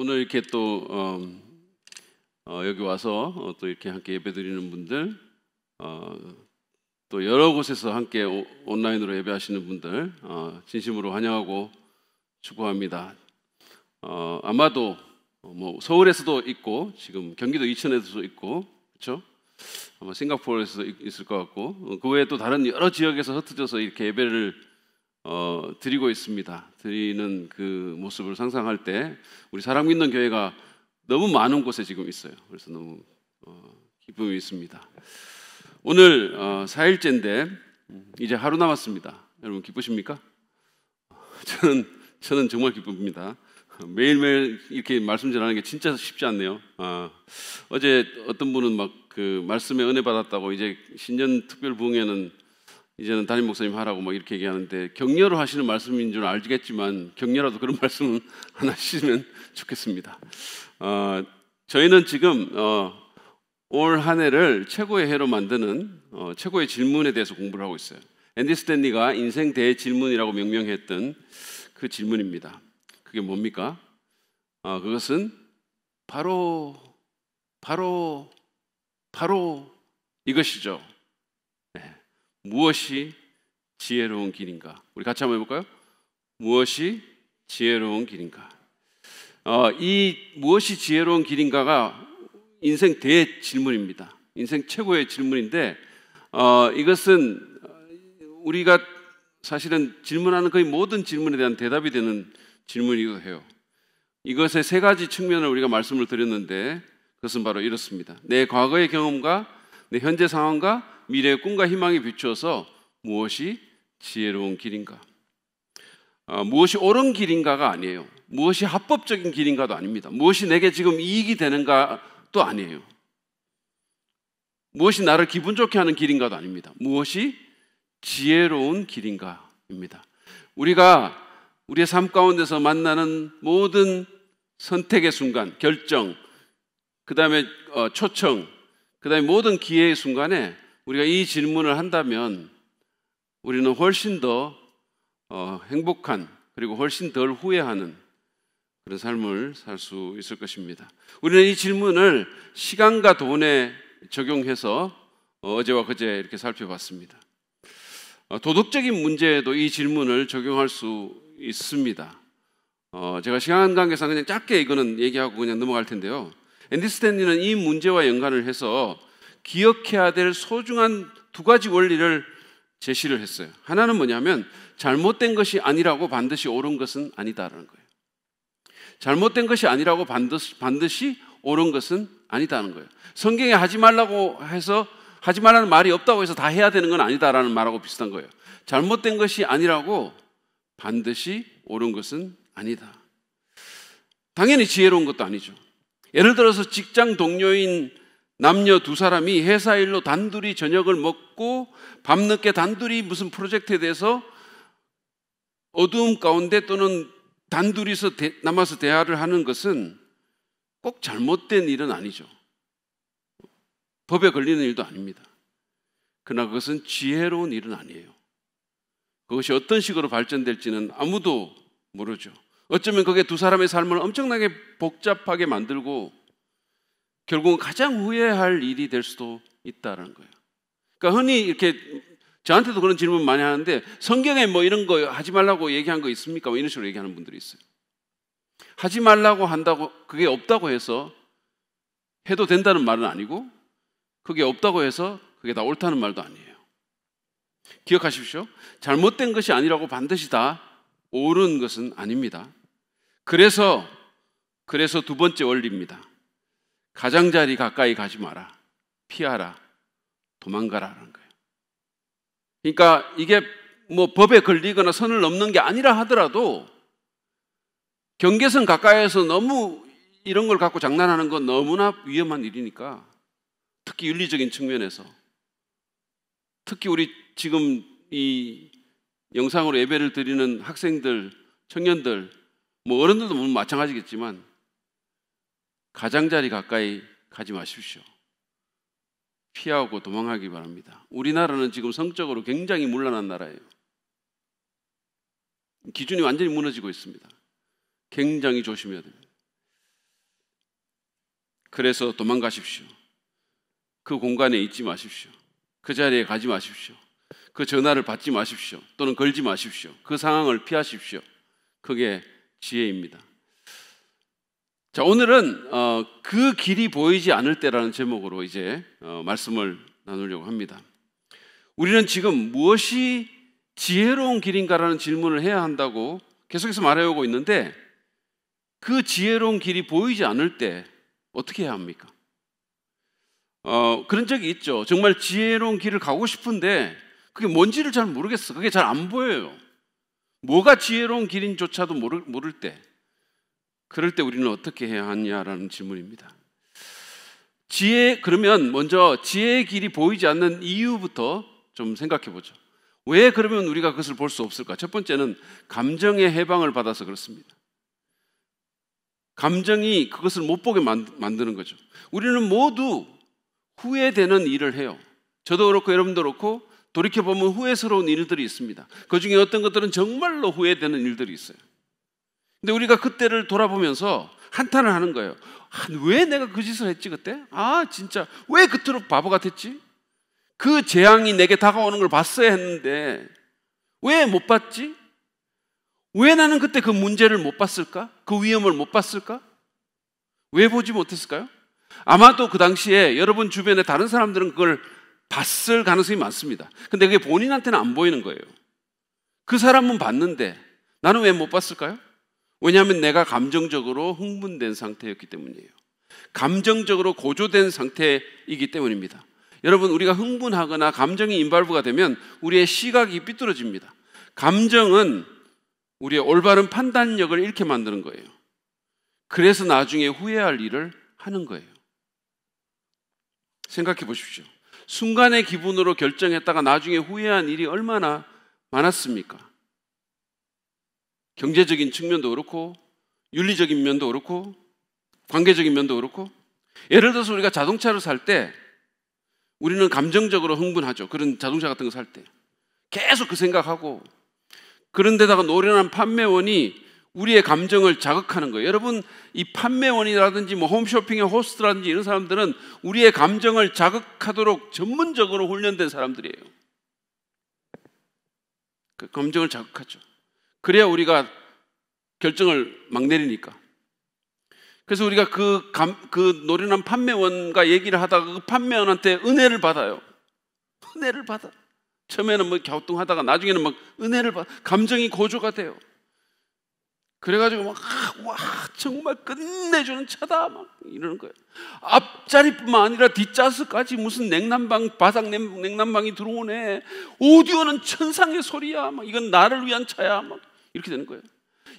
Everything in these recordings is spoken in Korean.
오늘 이렇게 또 여기 와서 또 이렇게 함께 예배드리는 분들, 또 여러 곳에서 함께 온라인으로 예배하시는 분들 진심으로 환영하고 축복합니다. 아마도 뭐 서울에서도 있고 지금 경기도 이천에서도 있고, 그렇죠? 아마 싱가포르에서도 있을 것 같고, 그 외에 또 다른 여러 지역에서 흩어져서 이렇게 예배를 드리고 있습니다. 드리는 그 모습을 상상할 때 우리 사랑 믿는 교회가 너무 많은 곳에 지금 있어요. 그래서 너무 기쁨이 있습니다. 오늘 4일째인데 이제 하루 남았습니다. 여러분 기쁘십니까? 저는 정말 기쁩니다. 매일매일 이렇게 말씀 전하는 게 진짜 쉽지 않네요. 어제 어떤 분은 막 그 말씀에 은혜 받았다고 이제 신년 특별 부흥회는 이제는 담임 목사님 하라고 막 이렇게 얘기하는데, 격려로 하시는 말씀인 줄 알겠지만 격려라도 그런 말씀은 하나 하시면 좋겠습니다. 저희는 지금 올 한 해를 최고의 해로 만드는 최고의 질문에 대해서 공부를 하고 있어요. 앤디 스탠리가 인생 대질문이라고 명명했던 그 질문입니다. 그게 뭡니까? 그것은 바로 이것이죠. 무엇이 지혜로운 길인가? 우리 같이 한번 해볼까요? 무엇이 지혜로운 길인가? 이 무엇이 지혜로운 길인가가 인생 대질문입니다. 인생 최고의 질문인데, 이것은 우리가 사실은 질문하는 거의 모든 질문에 대한 대답이 되는 질문이기도 해요. 이것의 세 가지 측면을 우리가 말씀을 드렸는데, 그것은 바로 이렇습니다. 내 과거의 경험과 내 현재 상황과 미래의 꿈과 희망이 비추어서 무엇이 지혜로운 길인가? 무엇이 옳은 길인가가 아니에요. 무엇이 합법적인 길인가도 아닙니다. 무엇이 내게 지금 이익이 되는가도 아니에요. 무엇이 나를 기분 좋게 하는 길인가도 아닙니다. 무엇이 지혜로운 길인가입니다. 우리가 우리의 삶 가운데서 만나는 모든 선택의 순간, 결정, 그 다음에 초청, 그 다음에 모든 기회의 순간에 우리가 이 질문을 한다면 우리는 훨씬 더 행복한, 그리고 훨씬 덜 후회하는 그런 삶을 살 수 있을 것입니다. 우리는 이 질문을 시간과 돈에 적용해서 어제와 그제 이렇게 살펴봤습니다. 도덕적인 문제에도 이 질문을 적용할 수 있습니다. 제가 시간 관계상 그냥 짧게 이거는 얘기하고 그냥 넘어갈 텐데요. 앤디 스탠리는 이 문제와 연관을 해서 기억해야 될 소중한 두 가지 원리를 제시를 했어요. 하나는 뭐냐면 잘못된 것이 아니라고 반드시 옳은 것은 아니다라는 거예요. 잘못된 것이 아니라고 반드시 옳은 것은 아니다는 거예요. 성경에 하지 말라고 해서, 하지 말라는 말이 없다고 해서 다 해야 되는 건 아니다라는 말하고 비슷한 거예요. 잘못된 것이 아니라고 반드시 옳은 것은 아니다. 당연히 지혜로운 것도 아니죠. 예를 들어서 직장 동료인 남녀 두 사람이 회사 일로 단둘이 저녁을 먹고 밤늦게 단둘이 무슨 프로젝트에 대해서 어두움 가운데 또는 단둘이서 남아서 대화를 하는 것은 꼭 잘못된 일은 아니죠. 법에 걸리는 일도 아닙니다. 그러나 그것은 지혜로운 일은 아니에요. 그것이 어떤 식으로 발전될지는 아무도 모르죠. 어쩌면 그게 두 사람의 삶을 엄청나게 복잡하게 만들고 결국은 가장 후회할 일이 될 수도 있다는 거예요. 그러니까 흔히 이렇게 저한테도 그런 질문 많이 하는데, 성경에 뭐 이런 거 하지 말라고 얘기한 거 있습니까? 뭐 이런 식으로 얘기하는 분들이 있어요. 하지 말라고 한다고 그게 없다고 해서 해도 된다는 말은 아니고, 그게 없다고 해서 그게 다 옳다는 말도 아니에요. 기억하십시오. 잘못된 것이 아니라고 반드시 다 옳은 것은 아닙니다. 그래서 두 번째 원리입니다. 가장자리 가까이 가지 마라, 피하라, 도망가라라는 거예요. 그러니까 이게 뭐 법에 걸리거나 선을 넘는 게 아니라 하더라도 경계선 가까이에서 너무 이런 걸 갖고 장난하는 건 너무나 위험한 일이니까, 특히 윤리적인 측면에서, 특히 우리 지금 이 영상으로 예배를 드리는 학생들, 청년들, 뭐 어른들도 물론 마찬가지겠지만 가장자리 가까이 가지 마십시오. 피하고 도망하기 바랍니다. 우리나라는 지금 성적으로 굉장히 문란한 나라예요. 기준이 완전히 무너지고 있습니다. 굉장히 조심해야 됩니다. 그래서 도망가십시오. 그 공간에 있지 마십시오. 그 자리에 가지 마십시오. 그 전화를 받지 마십시오. 또는 걸지 마십시오. 그 상황을 피하십시오. 그게 지혜입니다. 자, 오늘은 그 길이 보이지 않을 때라는 제목으로 이제 말씀을 나누려고 합니다. 우리는 지금 무엇이 지혜로운 길인가라는 질문을 해야 한다고 계속해서 말해오고 있는데, 그 지혜로운 길이 보이지 않을 때 어떻게 해야 합니까? 그런 적이 있죠. 정말 지혜로운 길을 가고 싶은데 그게 뭔지를 잘 모르겠어. 그게 잘 안 보여요. 뭐가 지혜로운 길인조차도 모를 때, 그럴 때 우리는 어떻게 해야 하냐라는 질문입니다. 그러면 먼저 지혜의 길이 보이지 않는 이유부터 좀 생각해 보죠. 왜 그러면 우리가 그것을 볼 수 없을까? 첫 번째는 감정의 해방을 받아서 그렇습니다. 감정이 그것을 못 보게 만드는 거죠. 우리는 모두 후회되는 일을 해요. 저도 그렇고 여러분도 그렇고 돌이켜보면 후회스러운 일들이 있습니다. 그 중에 어떤 것들은 정말로 후회되는 일들이 있어요. 근데 우리가 그때를 돌아보면서 한탄을 하는 거예요. 왜 내가 그 짓을 했지 그때? 진짜 왜 그토록 바보 같았지? 그 재앙이 내게 다가오는 걸 봤어야 했는데 왜 못 봤지? 왜 나는 그때 그 문제를 못 봤을까? 그 위험을 못 봤을까? 왜 보지 못했을까요? 아마도 그 당시에 여러분 주변에 다른 사람들은 그걸 봤을 가능성이 많습니다. 근데 그게 본인한테는 안 보이는 거예요. 그 사람은 봤는데 나는 왜 못 봤을까요? 왜냐하면 내가 감정적으로 흥분된 상태였기 때문이에요. 감정적으로 고조된 상태이기 때문입니다. 여러분, 우리가 흥분하거나 감정이 인발부가 되면 우리의 시각이 삐뚤어집니다. 감정은 우리의 올바른 판단력을 잃게 만드는 거예요. 그래서 나중에 후회할 일을 하는 거예요. 생각해 보십시오. 순간의 기분으로 결정했다가 나중에 후회한 일이 얼마나 많았습니까? 경제적인 측면도 그렇고 윤리적인 면도 그렇고 관계적인 면도 그렇고. 예를 들어서 우리가 자동차를 살 때 우리는 감정적으로 흥분하죠. 그런 자동차 같은 거 살 때 계속 그 생각하고, 그런데다가 노련한 판매원이 우리의 감정을 자극하는 거예요. 여러분, 이 판매원이라든지 홈쇼핑의 호스트라든지 이런 사람들은 우리의 감정을 자극하도록 전문적으로 훈련된 사람들이에요. 그 감정을 자극하죠. 그래야 우리가 결정을 막 내리니까. 그래서 우리가 그 노련한 판매원과 얘기를 하다가 그 판매원한테 은혜를 받아요. 은혜를 받아. 처음에는 뭐 갸우뚱하다가 나중에는 막 은혜를 받아. 감정이 고조가 돼요. 그래가지고 막 와 정말 끝내주는 차다 막 이러는 거예요. 앞자리뿐만 아니라 뒷좌석까지 무슨 바삭 냉난방이 들어오네. 오디오는 천상의 소리야. 막 이건 나를 위한 차야. 막 이렇게 되는 거예요.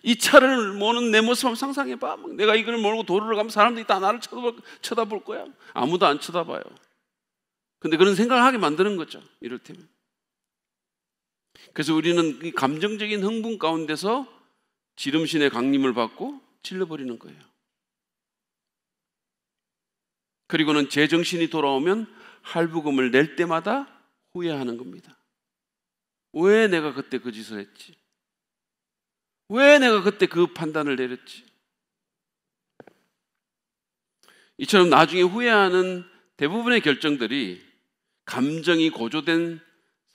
이 차를 모는 내 모습 한번 상상해봐. 막 내가 이걸 몰고 도로를 가면 사람들이 다 나를 쳐다볼 거야. 아무도 안 쳐다봐요. 근데 그런 생각을 하게 만드는 거죠. 이럴 때면. 그래서 우리는 이 감정적인 흥분 가운데서 지름신의 강림을 받고 질러버리는 거예요. 그리고는 제정신이 돌아오면 할부금을 낼 때마다 후회하는 겁니다. 왜 내가 그때 그 짓을 했지? 왜 내가 그때 그 판단을 내렸지? 이처럼 나중에 후회하는 대부분의 결정들이 감정이 고조된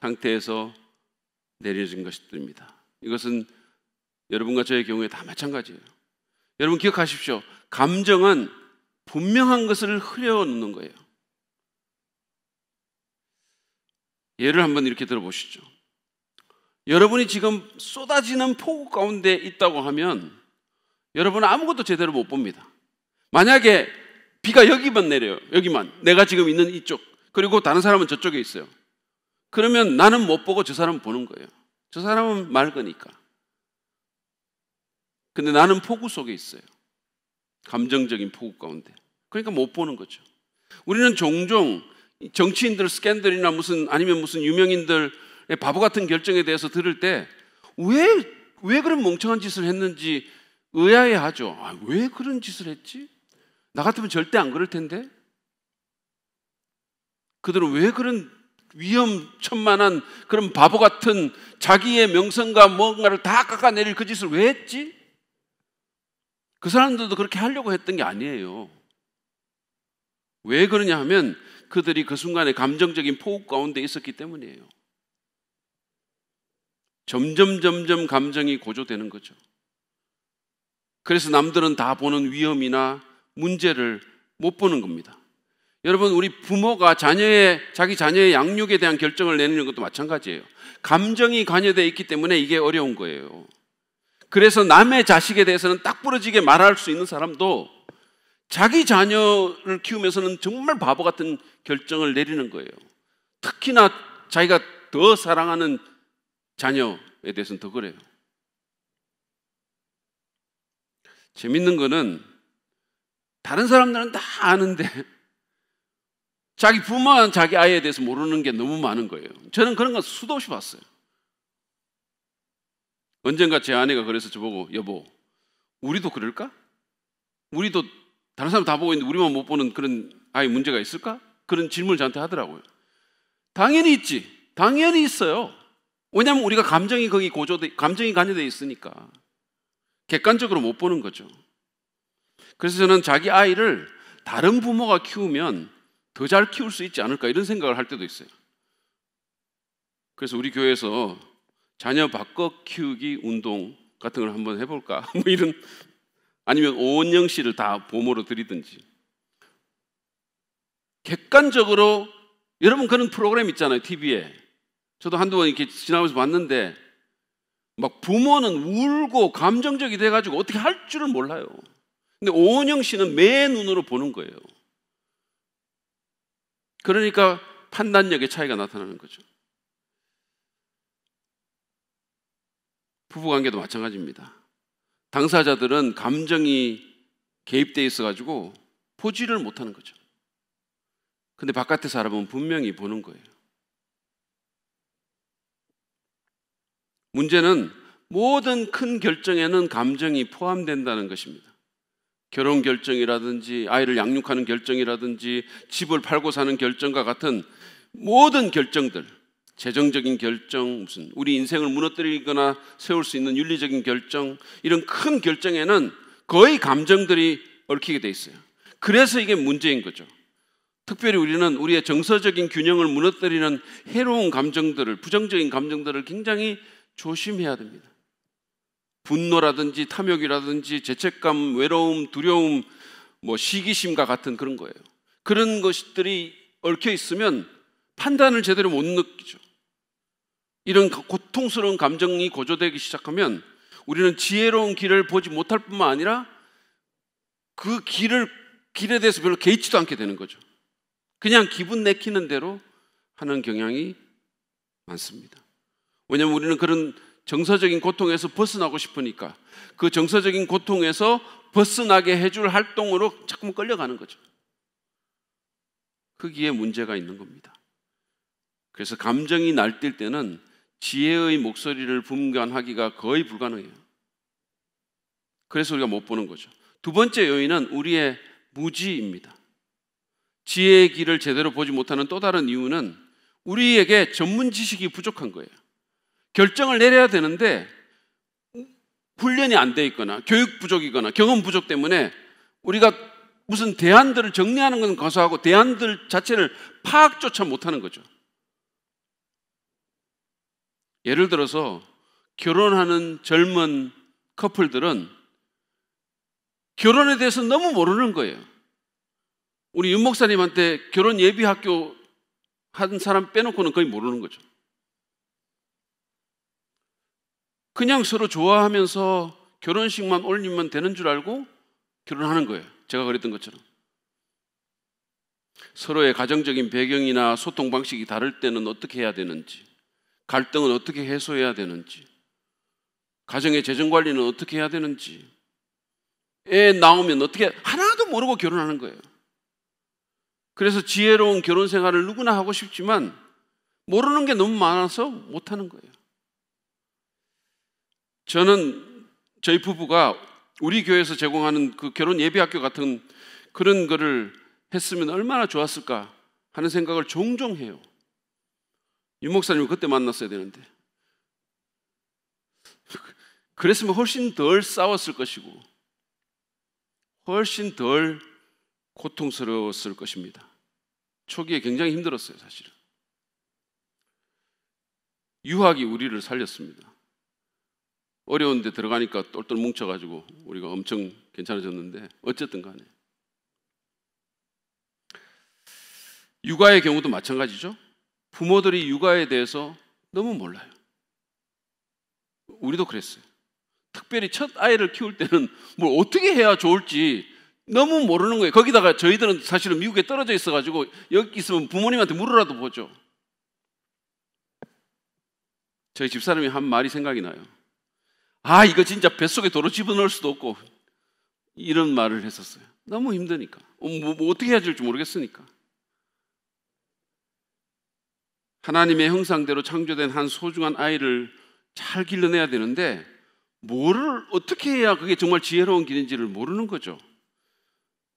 상태에서 내려진 것입니다. 이것은 여러분과 저의 경우에 다 마찬가지예요. 여러분 기억하십시오. 감정은 분명한 것을 흐려놓는 거예요. 예를 한번 이렇게 들어보시죠. 여러분이 지금 쏟아지는 폭우 가운데 있다고 하면 여러분은 아무것도 제대로 못 봅니다. 만약에 비가 여기만 내려요. 여기만. 내가 지금 있는 이쪽. 그리고 다른 사람은 저쪽에 있어요. 그러면 나는 못 보고 저 사람은 보는 거예요. 저 사람은 맑으니까. 근데 나는 폭우 속에 있어요. 감정적인 폭우 가운데. 그러니까 못 보는 거죠. 우리는 종종 정치인들 스캔들이나 아니면 무슨 유명인들의 바보 같은 결정에 대해서 들을 때 왜 그런 멍청한 짓을 했는지 의아해하죠. 왜 그런 짓을 했지? 나 같으면 절대 안 그럴 텐데. 그들은 왜 그런 위험천만한 그런 바보 같은 자기의 명성과 뭔가를 다 깎아내릴 그 짓을 왜 했지? 그 사람들도 그렇게 하려고 했던 게 아니에요. 왜 그러냐 하면 그들이 그 순간에 감정적인 포국 가운데 있었기 때문이에요. 점점 감정이 고조되는 거죠. 그래서 남들은 다 보는 위험이나 문제를 못 보는 겁니다. 여러분, 우리 부모가 자기 자녀의 양육에 대한 결정을 내리는 것도 마찬가지예요. 감정이 관여되어 있기 때문에 이게 어려운 거예요. 그래서 남의 자식에 대해서는 딱 부러지게 말할 수 있는 사람도 자기 자녀를 키우면서는 정말 바보 같은 결정을 내리는 거예요. 특히나 자기가 더 사랑하는 자녀에 대해서는 더 그래요. 재밌는 거는 다른 사람들은 다 아는데 자기 부모와 자기 아이에 대해서 모르는 게 너무 많은 거예요. 저는 그런 거 수도 없이 봤어요. 언젠가 제 아내가 그래서 저보고, 여보, 우리도 그럴까? 우리도 다른 사람 다 보고 있는데 우리만 못 보는 그런 아이 문제가 있을까? 그런 질문을 저한테 하더라고요. 당연히 있지. 당연히 있어요. 왜냐하면 우리가 감정이 관여되어 있으니까 객관적으로 못 보는 거죠. 그래서 저는 자기 아이를 다른 부모가 키우면 더 잘 키울 수 있지 않을까 이런 생각을 할 때도 있어요. 그래서 우리 교회에서 자녀 바꿔 키우기 운동 같은 걸 한번 해볼까? 뭐 이런, 아니면 오은영 씨를 다 보모로 드리든지. 객관적으로, 여러분 그런 프로그램 있잖아요, TV에. 저도 한두 번 이렇게 지나가면서 봤는데 막 부모는 울고 감정적이 돼가지고 어떻게 할 줄을 몰라요. 근데 오은영 씨는 매 눈으로 보는 거예요. 그러니까 판단력의 차이가 나타나는 거죠. 부부관계도 마찬가지입니다. 당사자들은 감정이 개입되어 있어가지고 보지를 못하는 거죠. 근데 바깥의 사람은 분명히 보는 거예요. 문제는 모든 큰 결정에는 감정이 포함된다는 것입니다. 결혼 결정이라든지 아이를 양육하는 결정이라든지 집을 팔고 사는 결정과 같은 모든 결정들, 재정적인 결정, 우리 인생을 무너뜨리거나 세울 수 있는 윤리적인 결정, 이런 큰 결정에는 거의 감정들이 얽히게 돼 있어요. 그래서 이게 문제인 거죠. 특별히 우리는 우리의 정서적인 균형을 무너뜨리는 해로운 감정들을, 부정적인 감정들을 굉장히 조심해야 됩니다. 분노라든지 탐욕이라든지 죄책감, 외로움, 두려움, 시기심과 같은 그런 거예요. 그런 것들이 얽혀 있으면 판단을 제대로 못 느끼죠. 이런 고통스러운 감정이 고조되기 시작하면 우리는 지혜로운 길을 보지 못할 뿐만 아니라 그 길에 대해서 별로 개의치도 않게 되는 거죠. 그냥 기분 내키는 대로 하는 경향이 많습니다. 왜냐하면 우리는 그런 정서적인 고통에서 벗어나고 싶으니까 그 정서적인 고통에서 벗어나게 해줄 활동으로 자꾸 끌려가는 거죠. 거기에 문제가 있는 겁니다. 그래서 감정이 날뛸 때는 지혜의 목소리를 분간하기가 거의 불가능해요. 그래서 우리가 못 보는 거죠. 두 번째 요인은 우리의 무지입니다. 지혜의 길을 제대로 보지 못하는 또 다른 이유는 우리에게 전문 지식이 부족한 거예요. 결정을 내려야 되는데 훈련이 안 돼 있거나 교육 부족이거나 경험 부족 때문에 우리가 무슨 대안들을 정리하는 건 거소하고 대안들 자체를 파악조차 못하는 거죠. 예를 들어서 결혼하는 젊은 커플들은 결혼에 대해서 너무 모르는 거예요. 우리 윤 목사님한테 결혼 예비학교 한 사람 빼놓고는 거의 모르는 거죠. 그냥 서로 좋아하면서 결혼식만 올리면 되는 줄 알고 결혼하는 거예요. 제가 그랬던 것처럼. 서로의 가정적인 배경이나 소통 방식이 다를 때는 어떻게 해야 되는지, 갈등은 어떻게 해소해야 되는지, 가정의 재정 관리는 어떻게 해야 되는지, 애 나오면 어떻게, 하나도 모르고 결혼하는 거예요. 그래서 지혜로운 결혼 생활을 누구나 하고 싶지만 모르는 게 너무 많아서 못하는 거예요. 저는 저희 부부가 우리 교회에서 제공하는 그 결혼 예비학교 같은 그런 거를 했으면 얼마나 좋았을까 하는 생각을 종종 해요. 윤 목사님을 그때 만났어야 되는데 그랬으면 훨씬 덜 싸웠을 것이고 훨씬 덜 고통스러웠을 것입니다. 초기에 굉장히 힘들었어요, 사실은. 유학이 우리를 살렸습니다. 어려운 데 들어가니까 똘똘 뭉쳐가지고 우리가 엄청 괜찮아졌는데, 어쨌든 간에 육아의 경우도 마찬가지죠. 부모들이 육아에 대해서 너무 몰라요. 우리도 그랬어요. 특별히 첫 아이를 키울 때는 뭘 어떻게 해야 좋을지 너무 모르는 거예요. 거기다가 저희들은 사실은 미국에 떨어져 있어가지고 여기 있으면 부모님한테 물으라도 보죠. 저희 집사람이 한 말이 생각이 나요. 아, 이거 진짜 뱃속에 도로 집어넣을 수도 없고, 이런 말을 했었어요. 너무 힘드니까. 뭐 어떻게 해야 될지 모르겠으니까. 하나님의 형상대로 창조된 한 소중한 아이를 잘 길러내야 되는데, 뭐를 어떻게 해야 그게 정말 지혜로운 길인지를 모르는 거죠.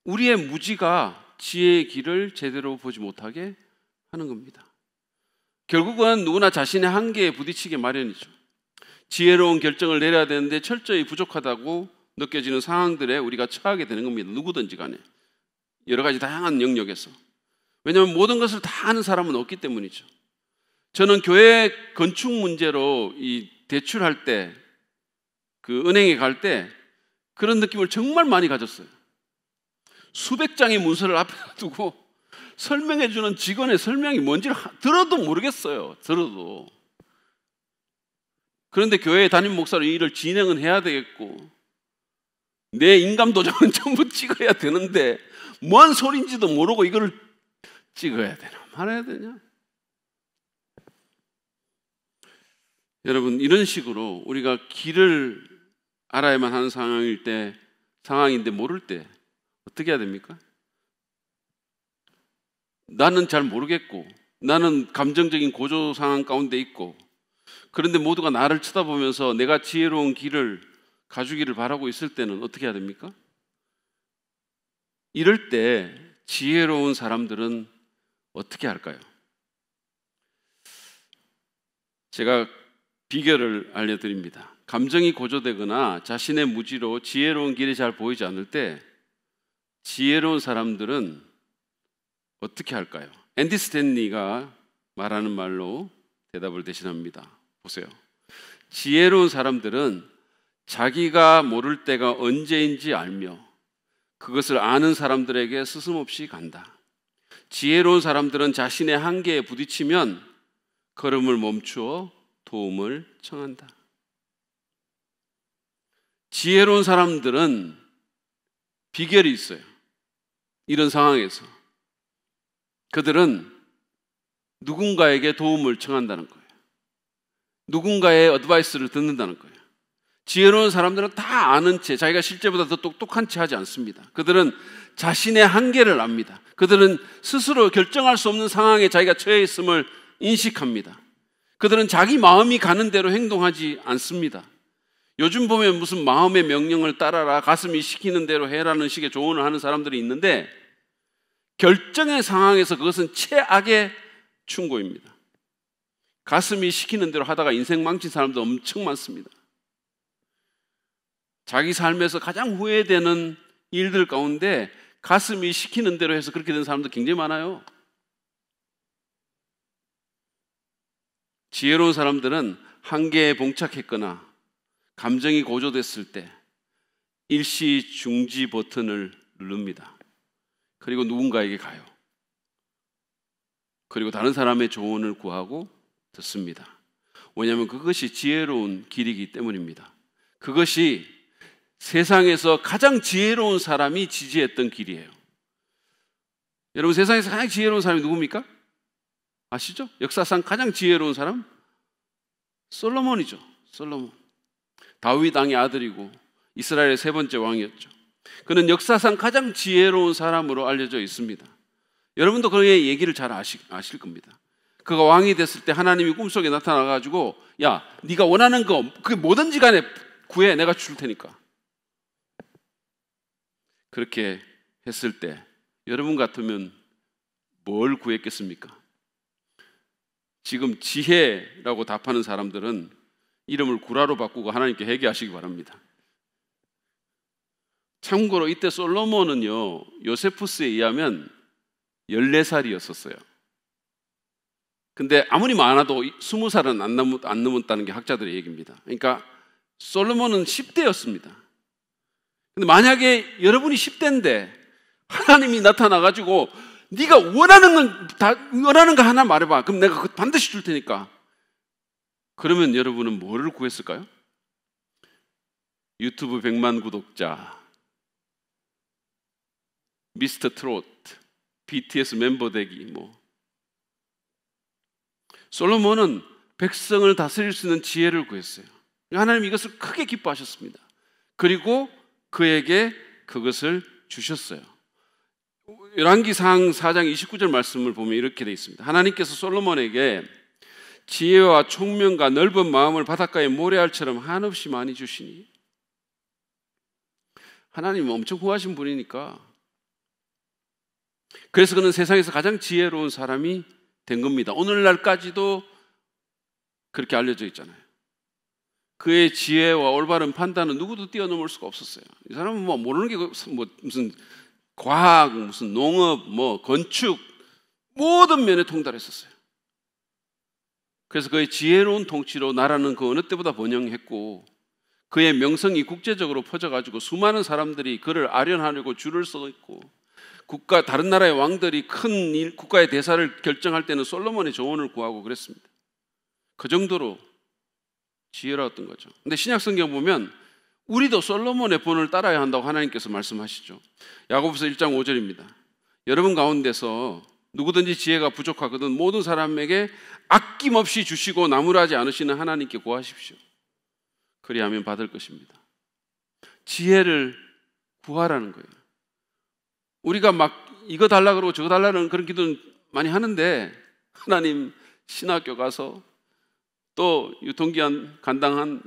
우리의 무지가 지혜의 길을 제대로 보지 못하게 하는 겁니다. 결국은 누구나 자신의 한계에 부딪히게 마련이죠. 지혜로운 결정을 내려야 되는데 철저히 부족하다고 느껴지는 상황들에 우리가 처하게 되는 겁니다. 누구든지 간에. 여러 가지 다양한 영역에서. 왜냐하면 모든 것을 다 아는 사람은 없기 때문이죠. 저는 교회 건축 문제로 이 대출할 때, 그 은행에 갈 때 그런 느낌을 정말 많이 가졌어요. 수백 장의 문서를 앞에 두고 설명해주는 직원의 설명이 뭔지를 들어도 모르겠어요. 들어도. 그런데 교회 담임 목사로 이 일을 진행은 해야 되겠고, 내 인감 도장은 전부 찍어야 되는데 뭔 소리인지도 모르고 이거를 찍어야 되나 말아야 되냐? 여러분, 이런 식으로 우리가 길을 알아야만 하는 상황인데 모를 때 어떻게 해야 됩니까? 나는 잘 모르겠고, 나는 감정적인 고조 상황 가운데 있고, 그런데 모두가 나를 쳐다보면서 내가 지혜로운 길을 가주기를 바라고 있을 때는 어떻게 해야 됩니까? 이럴 때 지혜로운 사람들은 어떻게 할까요? 제가 비결을 알려드립니다. 감정이 고조되거나 자신의 무지로 지혜로운 길이 잘 보이지 않을 때 지혜로운 사람들은 어떻게 할까요? 앤디 스탠리가 말하는 말로 대답을 대신합니다. 보세요. 지혜로운 사람들은 자기가 모를 때가 언제인지 알며 그것을 아는 사람들에게 스스럼없이 간다. 지혜로운 사람들은 자신의 한계에 부딪히면 걸음을 멈추어 도움을 청한다. 지혜로운 사람들은 비결이 있어요. 이런 상황에서 그들은 누군가에게 도움을 청한다는 거예요. 누군가의 어드바이스를 듣는다는 거예요. 지혜로운 사람들은 다 아는 채 자기가 실제보다 더 똑똑한 채 하지 않습니다. 그들은 자신의 한계를 압니다. 그들은 스스로 결정할 수 없는 상황에 자기가 처해 있음을 인식합니다. 그들은 자기 마음이 가는 대로 행동하지 않습니다. 요즘 보면 무슨 마음의 명령을 따라라, 가슴이 시키는 대로 해라는 식의 조언을 하는 사람들이 있는데, 결정의 상황에서 그것은 최악의 충고입니다. 가슴이 시키는 대로 하다가 인생 망친 사람도 엄청 많습니다. 자기 삶에서 가장 후회되는 일들 가운데 가슴이 시키는 대로 해서 그렇게 된 사람도 굉장히 많아요. 지혜로운 사람들은 한계에 봉착했거나 감정이 고조됐을 때 일시 중지 버튼을 누릅니다. 그리고 누군가에게 가요. 그리고 다른 사람의 조언을 구하고 듣습니다. 왜냐하면 그것이 지혜로운 길이기 때문입니다. 그것이 세상에서 가장 지혜로운 사람이 지지했던 길이에요. 여러분, 세상에서 가장 지혜로운 사람이 누굽니까? 아시죠? 역사상 가장 지혜로운 사람? 솔로몬이죠. 솔로몬. 다윗 왕의 아들이고 이스라엘의 세 번째 왕이었죠. 그는 역사상 가장 지혜로운 사람으로 알려져 있습니다. 여러분도 그의 얘기를 잘 아실 겁니다. 그가 왕이 됐을 때 하나님이 꿈속에 나타나가지고, 야, 네가 원하는 거 그게 뭐든지 간에 구해, 내가 줄 테니까. 그렇게 했을 때 여러분 같으면 뭘 구했겠습니까? 지금 지혜라고 답하는 사람들은 이름을 구라로 바꾸고 하나님께 회개하시기 바랍니다. 참고로 이때 솔로몬은요, 요세푸스에 의하면 14살이었었어요. 근데 아무리 많아도 20살은 안 넘었다는 게 학자들의 얘기입니다. 그러니까 솔로몬은 10대였습니다. 근데 만약에 여러분이 10대인데 하나님이 나타나가지고 네가 원하는 거 하나 말해봐. 그럼 내가 그거 반드시 줄 테니까. 그러면 여러분은 뭐를 구했을까요? 유튜브 100만 구독자, 미스터 트롯, BTS 멤버 되기 솔로몬은 백성을 다스릴 수 있는 지혜를 구했어요. 하나님이 이것을 크게 기뻐하셨습니다. 그리고 그에게 그것을 주셨어요. 열왕기상 4장 29절 말씀을 보면 이렇게 되어 있습니다. 하나님께서 솔로몬에게 지혜와 총명과 넓은 마음을 바닷가의 모래알처럼 한없이 많이 주시니, 하나님은 엄청 후하신 분이니까, 그래서 그는 세상에서 가장 지혜로운 사람이 된 겁니다. 오늘날까지도 그렇게 알려져 있잖아요. 그의 지혜와 올바른 판단은 누구도 뛰어넘을 수가 없었어요. 이 사람은 모르는 게 무슨 과학, 무슨 농업, 건축, 모든 면에 통달했었어요. 그래서 그의 지혜로운 통치로 나라는 그 어느 때보다 번영했고, 그의 명성이 국제적으로 퍼져가지고 수많은 사람들이 그를 아련하려고 줄을 서 있고, 다른 나라의 왕들이 큰 국가의 대사를 결정할 때는 솔로몬의 조언을 구하고 그랬습니다. 그 정도로 지혜로웠던 거죠. 근데 신약 성경 보면 우리도 솔로몬의 본을 따라야 한다고 하나님께서 말씀하시죠. 야고보서 1장 5절입니다. 여러분 가운데서 누구든지 지혜가 부족하거든 모든 사람에게 아낌없이 주시고 나무라지 않으시는 하나님께 구하십시오. 그리하면 받을 것입니다. 지혜를 구하라는 거예요. 우리가 이거 달라 그러고 저거 달라는 그런 기도는 많이 하는데, 하나님 신학교 가서 또 유통기한 간당한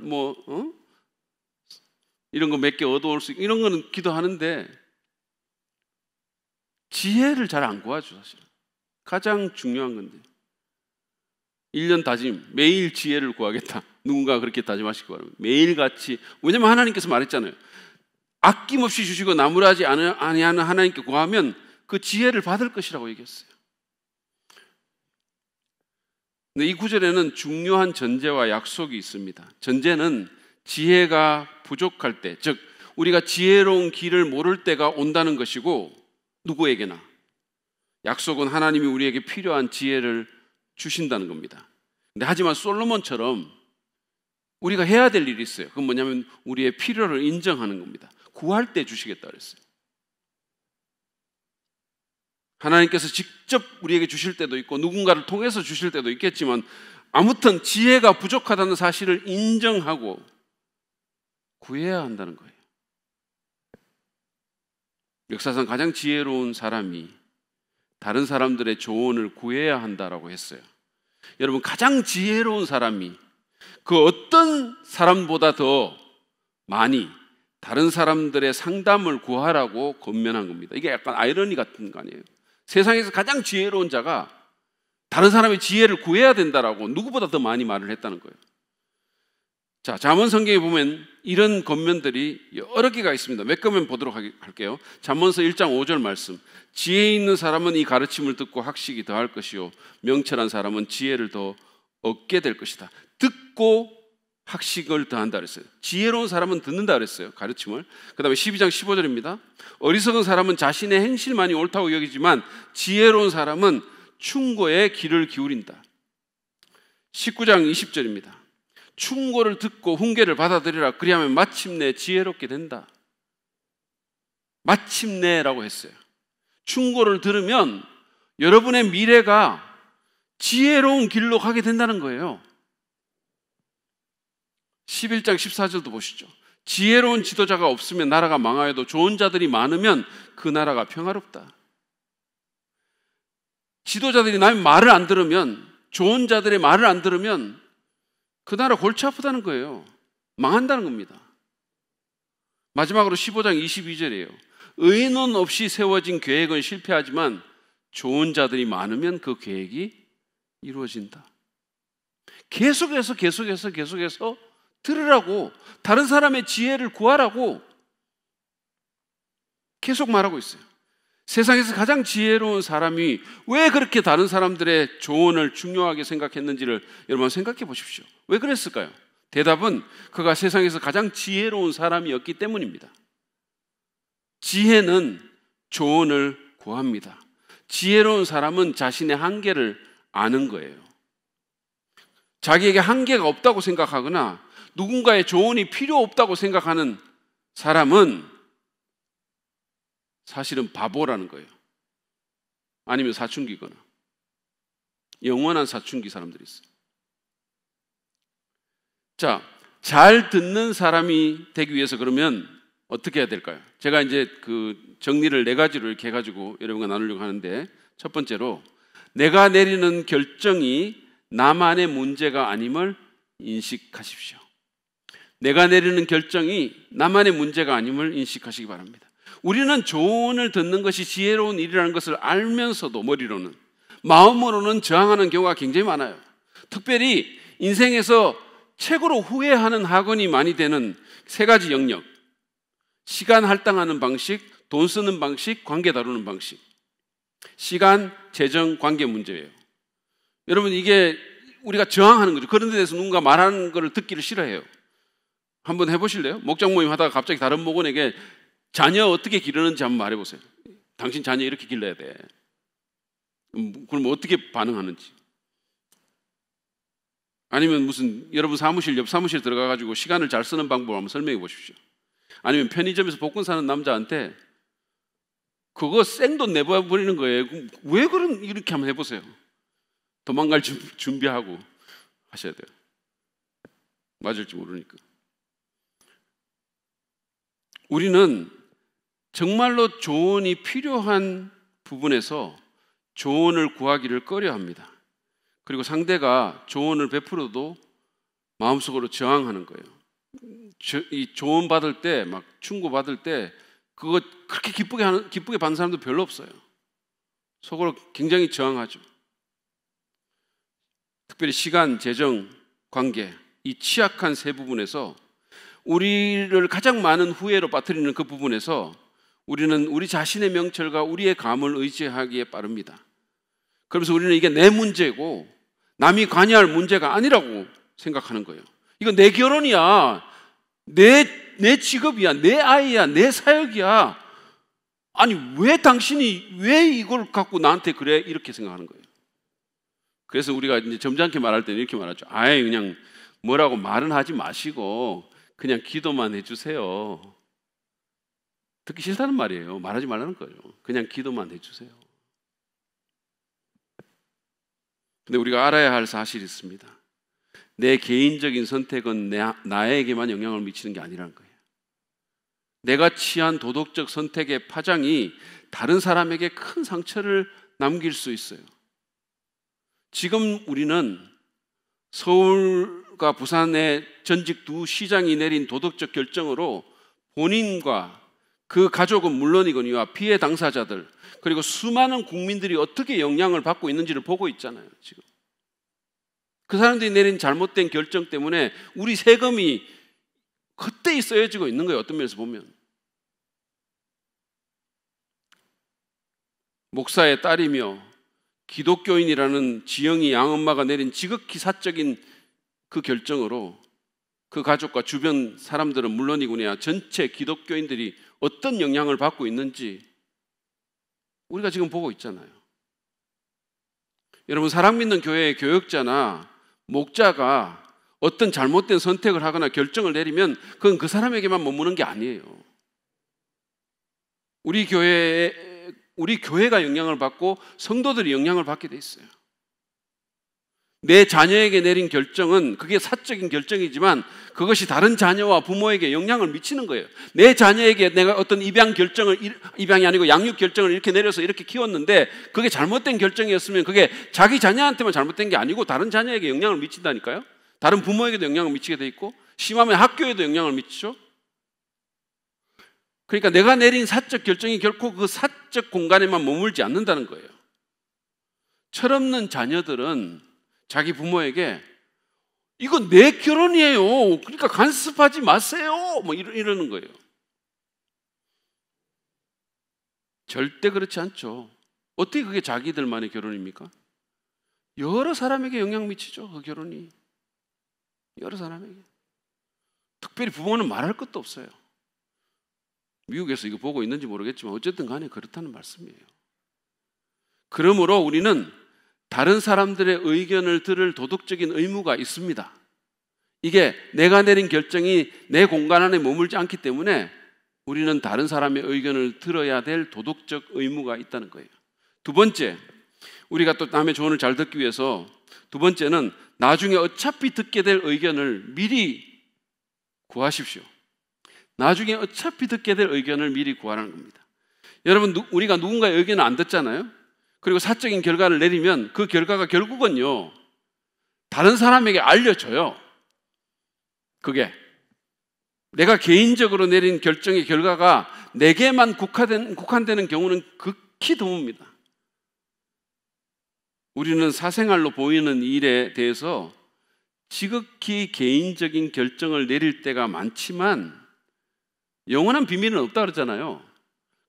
이런 거 몇 개 얻어올 수 있고 이런 거는 기도하는데 지혜를 잘 안 구하죠. 사실 가장 중요한 건데 1년 다짐, 매일 지혜를 구하겠다. 누군가 그렇게 다짐하시기 바랍니다. 매일같이. 왜냐하면 하나님께서 말했잖아요. 아낌없이 주시고 나무라지 아니하는 하나님께 구하면 그 지혜를 받을 것이라고 얘기했어요. 근데 이 구절에는 중요한 전제와 약속이 있습니다. 전제는 지혜가 부족할 때, 즉 우리가 지혜로운 길을 모를 때가 온다는 것이고, 누구에게나. 약속은 하나님이 우리에게 필요한 지혜를 주신다는 겁니다. 근데 하지만 솔로몬처럼 우리가 해야 될 일이 있어요. 그건 뭐냐면 우리의 필요를 인정하는 겁니다. 구할 때 주시겠다 그랬어요. 하나님께서 직접 우리에게 주실 때도 있고 누군가를 통해서 주실 때도 있겠지만, 아무튼 지혜가 부족하다는 사실을 인정하고 구해야 한다는 거예요. 역사상 가장 지혜로운 사람이 다른 사람들의 조언을 구해야 한다라고 했어요. 여러분, 가장 지혜로운 사람이 그 어떤 사람보다 더 많이 다른 사람들의 상담을 구하라고 권면한 겁니다. 이게 약간 아이러니 같은 거 아니에요? 세상에서 가장 지혜로운 자가 다른 사람의 지혜를 구해야 된다라고 누구보다 더 많이 말을 했다는 거예요. 자, 잠언 성경에 보면 이런 권면들이 여러 개가 있습니다. 몇 개만 보도록 할게요. 잠언서 1장 5절 말씀. 지혜 있는 사람은 이 가르침을 듣고 학식이 더할 것이요 명철한 사람은 지혜를 더 얻게 될 것이다. 듣고 학식을 더한다 그랬어요. 지혜로운 사람은 듣는다 그랬어요. 가르침을. 그 다음에 12장 15절입니다. 어리석은 사람은 자신의 행실만이 옳다고 여기지만 지혜로운 사람은 충고에 귀를 기울인다. 19장 20절입니다. 충고를 듣고 훈계를 받아들이라. 그리하면 마침내 지혜롭게 된다. 마침내라고 했어요. 충고를 들으면 여러분의 미래가 지혜로운 길로 가게 된다는 거예요. 11장 14절도 보시죠. 지혜로운 지도자가 없으면 나라가 망하여도 좋은 자들이 많으면 그 나라가 평화롭다. 지도자들이 남의 말을 안 들으면, 좋은 자들의 말을 안 들으면 그 나라 골치 아프다는 거예요. 망한다는 겁니다. 마지막으로 15장 22절이에요. 의논 없이 세워진 계획은 실패하지만 좋은 자들이 많으면 그 계획이 이루어진다. 계속해서 들으라고, 다른 사람의 지혜를 구하라고. 계속 말하고 있어요. 세상에서 가장 지혜로운 사람이 왜 그렇게 다른 사람들의 조언을 중요하게 생각했는지를 여러분 생각해 보십시오. 왜 그랬을까요? 대답은 그가 세상에서 가장 지혜로운 사람이었기 때문입니다. 지혜는 조언을 구합니다. 지혜로운 사람은 자신의 한계를 아는 거예요. 자기에게 한계가 없다고 생각하거나 누군가의 조언이 필요 없다고 생각하는 사람은 사실은 바보라는 거예요. 아니면 사춘기거나 영원한 사춘기 사람들이 있어요. 자, 잘 듣는 사람이 되기 위해서 그러면 어떻게 해야 될까요? 제가 이제 그 정리를 4가지로 이렇게 해가지고 여러분과 나누려고 하는데, 첫 번째로 내가 내리는 결정이 나만의 문제가 아님을 인식하십시오. 내가 내리는 결정이 나만의 문제가 아님을 인식하시기 바랍니다. 우리는 조언을 듣는 것이 지혜로운 일이라는 것을 알면서도 머리로는, 마음으로는 저항하는 경우가 굉장히 많아요. 특별히 인생에서 최고로 후회하는 학원이 많이 되는 3가지 영역: 시간 할당하는 방식, 돈 쓰는 방식, 관계 다루는 방식. 시간, 재정, 관계 문제예요. 여러분, 이게 우리가 저항하는 거죠. 그런 데 대해서 누군가 말하는 걸 듣기를 싫어해요. 한번 해보실래요? 목장 모임 하다가 갑자기 다른 목원에게 자녀 어떻게 기르는지 한번 말해보세요. 당신 자녀 이렇게 길러야 돼. 그럼 어떻게 반응하는지. 아니면 무슨 여러분 사무실, 옆 사무실 들어가가지고 시간을 잘 쓰는 방법을 한번 설명해 보십시오. 아니면 편의점에서 복권 사는 남자한테 그거 생돈 내버리는 거예요. 왜 이렇게 한번 해보세요. 도망갈 준비하고 하셔야 돼요. 맞을지 모르니까. 우리는 정말로 조언이 필요한 부분에서 조언을 구하기를 꺼려합니다. 그리고 상대가 조언을 베풀어도 마음속으로 저항하는 거예요. 이 조언 받을 때, 막 충고 받을 때 그거 그렇게 기쁘게 받는 사람도 별로 없어요. 속으로 굉장히 저항하죠. 특별히 시간, 재정, 관계, 이 취약한 3부분에서 우리를 가장 많은 후회로 빠뜨리는 그 부분에서 우리는 우리 자신의 명철과 우리의 감을 의지하기에 빠릅니다. 그러면서 우리는 이게 내 문제고 남이 관여할 문제가 아니라고 생각하는 거예요. 이거 내 결혼이야, 내 직업이야, 내 아이야, 내 사역이야. 아니 왜 당신이 왜 이걸 갖고 나한테 그래? 이렇게 생각하는 거예요. 그래서 우리가 이제 점잖게 말할 때는 이렇게 말하죠. 아예 그냥 뭐라고 말은 하지 마시고 그냥 기도만 해주세요. 듣기 싫다는 말이에요. 말하지 말라는 거예요. 그냥 기도만 해주세요. 근데 우리가 알아야 할 사실이 있습니다. 내 개인적인 선택은 나에게만 영향을 미치는 게 아니라는 거예요. 내가 취한 도덕적 선택의 파장이 다른 사람에게 큰 상처를 남길 수 있어요. 지금 우리는 서울과 부산의 전직 2 시장이 내린 도덕적 결정으로 본인과 그 가족은 물론이거니와 피해 당사자들 그리고 수많은 국민들이 어떻게 영향을 받고 있는지를 보고 있잖아요. 지금 그 사람들이 내린 잘못된 결정 때문에 우리 세금이 헛되이 쓰여지고 있는 거예요. 어떤 면에서 보면 목사의 딸이며 기독교인이라는 지영이 양엄마가 내린 지극히 사적인 그 결정으로 그 가족과 주변 사람들은 물론이구나 전체 기독교인들이 어떤 영향을 받고 있는지 우리가 지금 보고 있잖아요. 여러분, 사랑 믿는 교회의 교역자나 목자가 어떤 잘못된 선택을 하거나 결정을 내리면 그건 그 사람에게만 머무는 게 아니에요. 우리 교회가 영향을 받고 성도들이 영향을 받게 돼 있어요. 내 자녀에게 내린 결정은 그게 사적인 결정이지만 그것이 다른 자녀와 부모에게 영향을 미치는 거예요. 내 자녀에게 내가 어떤 입양이 아니고 양육 결정을 이렇게 내려서 이렇게 키웠는데 그게 잘못된 결정이었으면 그게 자기 자녀한테만 잘못된 게 아니고 다른 자녀에게 영향을 미친다니까요. 다른 부모에게도 영향을 미치게 돼 있고 심하면 학교에도 영향을 미치죠. 그러니까 내가 내린 사적 결정이 결코 그 사적 공간에만 머물지 않는다는 거예요. 철없는 자녀들은 자기 부모에게 이거 내 결혼이에요. 그러니까 간섭하지 마세요. 뭐 이러는 거예요. 절대 그렇지 않죠. 어떻게 그게 자기들만의 결혼입니까? 여러 사람에게 영향 미치죠. 그 결혼이. 여러 사람에게. 특별히 부모는 말할 것도 없어요. 미국에서 이거 보고 있는지 모르겠지만 어쨌든 간에 그렇다는 말씀이에요. 그러므로 우리는 다른 사람들의 의견을 들을 도덕적인 의무가 있습니다. 이게 내가 내린 결정이 내 공간 안에 머물지 않기 때문에 우리는 다른 사람의 의견을 들어야 될 도덕적 의무가 있다는 거예요. 두 번째, 우리가 또 남의 조언을 잘 듣기 위해서 두 번째는 나중에 어차피 듣게 될 의견을 미리 구하십시오. 나중에 어차피 듣게 될 의견을 미리 구하라는 겁니다. 여러분, 우리가 누군가의 의견을 안 듣잖아요. 그리고 사적인 결과를 내리면 그 결과가 결국은요, 다른 사람에게 알려져요. 그게 내가 개인적으로 내린 결정의 결과가 내게만 국한되는 경우는 극히 드뭅니다. 우리는 사생활로 보이는 일에 대해서 지극히 개인적인 결정을 내릴 때가 많지만 영원한 비밀은 없다 그러잖아요.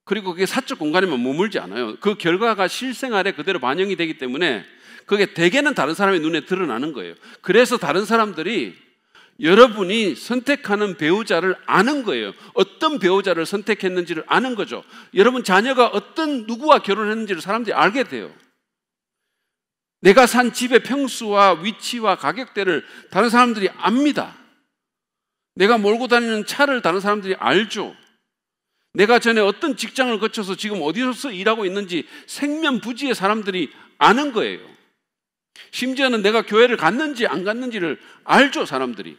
그리고 그게 사적 공간에만 머물지 않아요. 그 결과가 실생활에 그대로 반영이 되기 때문에 그게 대개는 다른 사람의 눈에 드러나는 거예요. 그래서 다른 사람들이 여러분이 선택하는 배우자를 아는 거예요. 어떤 배우자를 선택했는지를 아는 거죠. 여러분 자녀가 어떤 누구와 결혼했는지를 사람들이 알게 돼요. 내가 산 집의 평수와 위치와 가격대를 다른 사람들이 압니다. 내가 몰고 다니는 차를 다른 사람들이 알죠. 내가 전에 어떤 직장을 거쳐서 지금 어디서 일하고 있는지 생면부지의 사람들이 아는 거예요. 심지어는 내가 교회를 갔는지 안 갔는지를 알죠, 사람들이.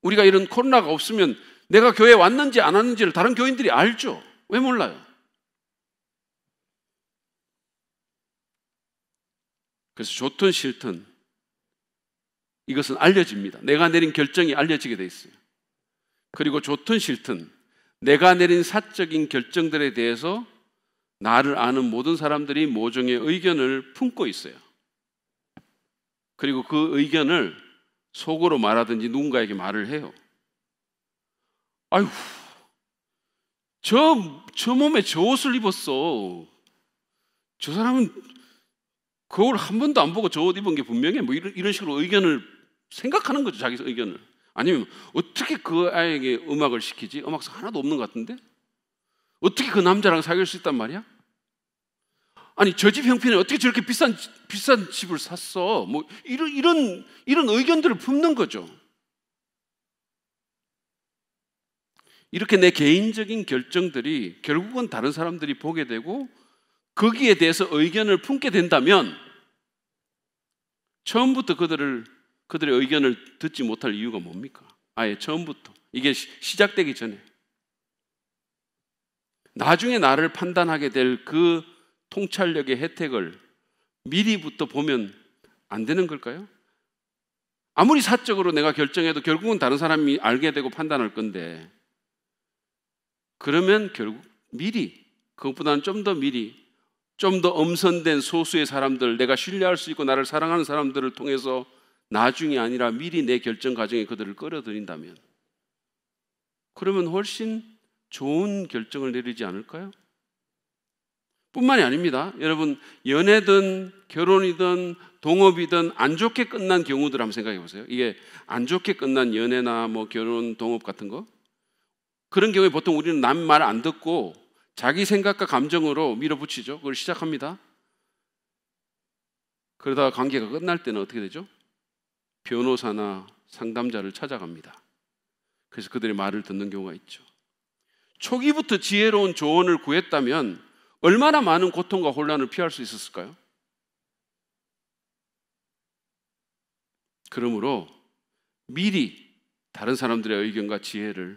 우리가 이런 코로나가 없으면 내가 교회에 왔는지 안 왔는지를 다른 교인들이 알죠. 왜 몰라요? 그래서 좋든 싫든 이것은 알려집니다. 내가 내린 결정이 알려지게 돼 있어요. 그리고 좋든 싫든 내가 내린 사적인 결정들에 대해서 나를 아는 모든 사람들이 모종의 의견을 품고 있어요. 그리고 그 의견을 속으로 말하든지 누군가에게 말을 해요. 아유, 저 몸에 저 옷을 입었어. 저 사람은 거울 한 번도 안 보고 저 옷 입은 게 분명해. 뭐 이런 식으로 의견을 생각하는 거죠, 자기 의견을. 아니면 어떻게 그 아이에게 음악을 시키지? 음악성 하나도 없는 것 같은데? 어떻게 그 남자랑 사귈 수 있단 말이야? 아니, 저 집 형편에 어떻게 저렇게 비싼 집을 샀어? 뭐 이런 의견들을 품는 거죠. 이렇게 내 개인적인 결정들이 결국은 다른 사람들이 보게 되고 거기에 대해서 의견을 품게 된다면 처음부터 그들의 의견을 듣지 못할 이유가 뭡니까? 아예 처음부터. 이게 시작되기 전에. 나중에 나를 판단하게 될 그 통찰력의 혜택을 미리부터 보면 안 되는 걸까요? 아무리 사적으로 내가 결정해도 결국은 다른 사람이 알게 되고 판단할 건데, 그러면 결국 미리, 그것보다는 좀 더 미리, 좀 더 엄선된 소수의 사람들, 내가 신뢰할 수 있고 나를 사랑하는 사람들을 통해서 나중이 아니라 미리 내 결정 과정에 그들을 끌어들인다면, 그러면 훨씬 좋은 결정을 내리지 않을까요? 뿐만이 아닙니다. 여러분, 연애든 결혼이든 동업이든 안 좋게 끝난 경우들 한번 생각해 보세요. 이게 안 좋게 끝난 연애나 뭐 결혼, 동업 같은 거, 그런 경우에 보통 우리는 남 말 안 듣고 자기 생각과 감정으로 밀어붙이죠. 그걸 시작합니다. 그러다가 관계가 끝날 때는 어떻게 되죠? 변호사나 상담자를 찾아갑니다. 그래서 그들의 말을 듣는 경우가 있죠. 초기부터 지혜로운 조언을 구했다면 얼마나 많은 고통과 혼란을 피할 수 있었을까요? 그러므로 미리 다른 사람들의 의견과 지혜를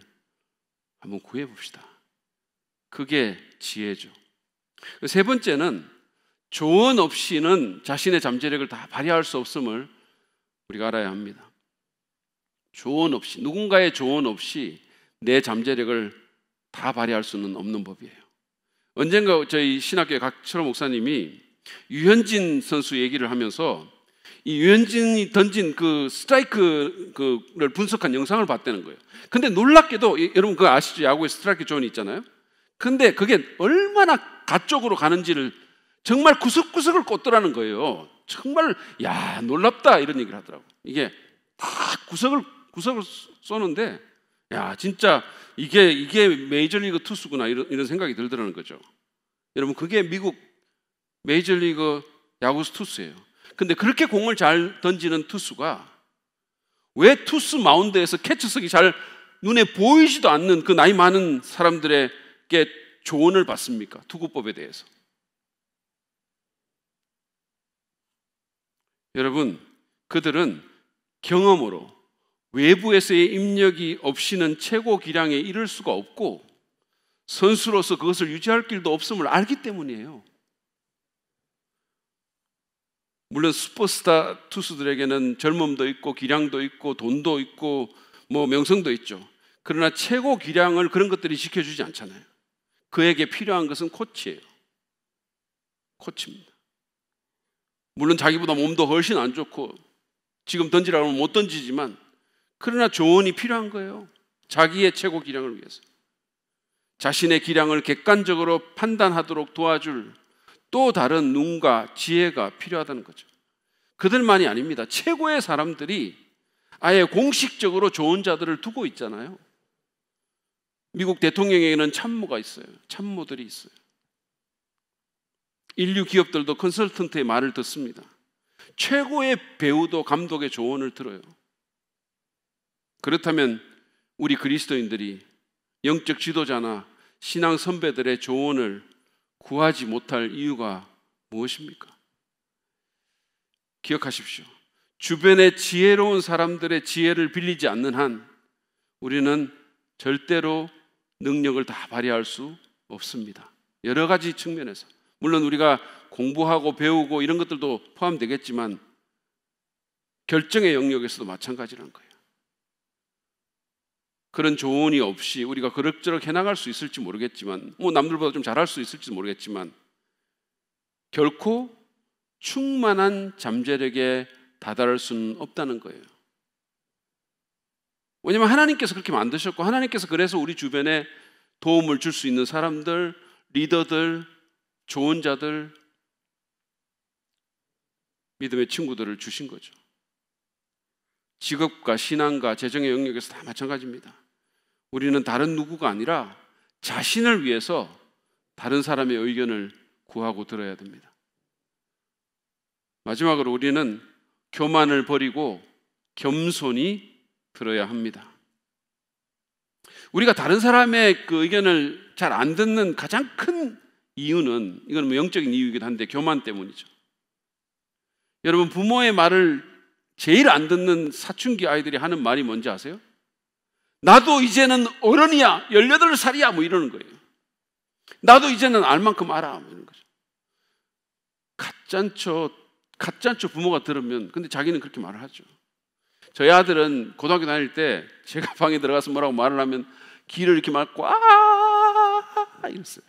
한번 구해봅시다. 그게 지혜죠. 세 번째는 조언 없이는 자신의 잠재력을 다 발휘할 수 없음을 우리가 알아야 합니다. 조언 없이, 누군가의 조언 없이 내 잠재력을 다 발휘할 수는 없는 법이에요. 언젠가 저희 신학교의 각철호 목사님이 유현진 선수 얘기를 하면서 이 유현진이 던진 그 스트라이크를 분석한 영상을 봤다는 거예요. 근데 놀랍게도 여러분 그거 아시죠? 야구에 스트라이크 존이 있잖아요. 근데 그게 얼마나 가쪽으로 가는지를 정말 구석구석을 꽂더라는 거예요. 정말 야 놀랍다 이런 얘기를 하더라고. 이게 다 구석을 쏘는데 야 진짜 이게 메이저리그 투수구나 이런 생각이 들더라는 거죠. 여러분 그게 미국 메이저리그 야구 투수예요. 근데 그렇게 공을 잘 던지는 투수가 왜 투수 마운드에서 캐처석이 잘 눈에 보이지도 않는 그 나이 많은 사람들에게 조언을 받습니까? 투구법에 대해서. 여러분 그들은 경험으로 외부에서의 입력이 없이는 최고 기량에 이를 수가 없고 선수로서 그것을 유지할 길도 없음을 알기 때문이에요. 물론 슈퍼스타 투수들에게는 젊음도 있고 기량도 있고 돈도 있고 뭐 명성도 있죠. 그러나 최고 기량을 그런 것들이 지켜주지 않잖아요. 그에게 필요한 것은 코치예요. 코치입니다. 물론 자기보다 몸도 훨씬 안 좋고 지금 던지라고 하면 못 던지지만 그러나 조언이 필요한 거예요. 자기의 최고 기량을 위해서. 자신의 기량을 객관적으로 판단하도록 도와줄 또 다른 눈과 지혜가 필요하다는 거죠. 그들만이 아닙니다. 최고의 사람들이 아예 공식적으로 조언자들을 두고 있잖아요. 미국 대통령에게는 참모가 있어요. 참모들이 있어요. 인류 기업들도 컨설턴트의 말을 듣습니다. 최고의 배우도 감독의 조언을 들어요. 그렇다면 우리 그리스도인들이 영적 지도자나 신앙 선배들의 조언을 구하지 못할 이유가 무엇입니까? 기억하십시오. 주변의 지혜로운 사람들의 지혜를 빌리지 않는 한 우리는 절대로 능력을 다 발휘할 수 없습니다. 여러 가지 측면에서. 물론 우리가 공부하고 배우고 이런 것들도 포함되겠지만 결정의 영역에서도 마찬가지라는 거예요. 그런 조언이 없이 우리가 그럭저럭 해나갈 수 있을지 모르겠지만 뭐 남들보다 좀 잘할 수 있을지 모르겠지만 결코 충만한 잠재력에 다다를 수는 없다는 거예요. 왜냐하면 하나님께서 그렇게 만드셨고 하나님께서 그래서 우리 주변에 도움을 줄 수 있는 사람들, 리더들, 조언자들, 믿음의 친구들을 주신 거죠. 직업과 신앙과 재정의 영역에서 다 마찬가지입니다. 우리는 다른 누구가 아니라 자신을 위해서 다른 사람의 의견을 구하고 들어야 됩니다. 마지막으로 우리는 교만을 버리고 겸손히 들어야 합니다. 우리가 다른 사람의 그 의견을 잘 안 듣는 가장 큰 이유는 이건 뭐 영적인 이유이기도 한데 교만 때문이죠. 여러분 부모의 말을 제일 안 듣는 사춘기 아이들이 하는 말이 뭔지 아세요? 나도 이제는 어른이야, 18살이야 뭐 이러는 거예요. 나도 이제는 알 만큼 알아 뭐 이러는 거죠. 가짠초 부모가 들으면 근데 자기는 그렇게 말을 하죠. 저희 아들은 고등학교 다닐 때 제가 방에 들어가서 뭐라고 말을 하면 귀를 이렇게 막고 이랬어요.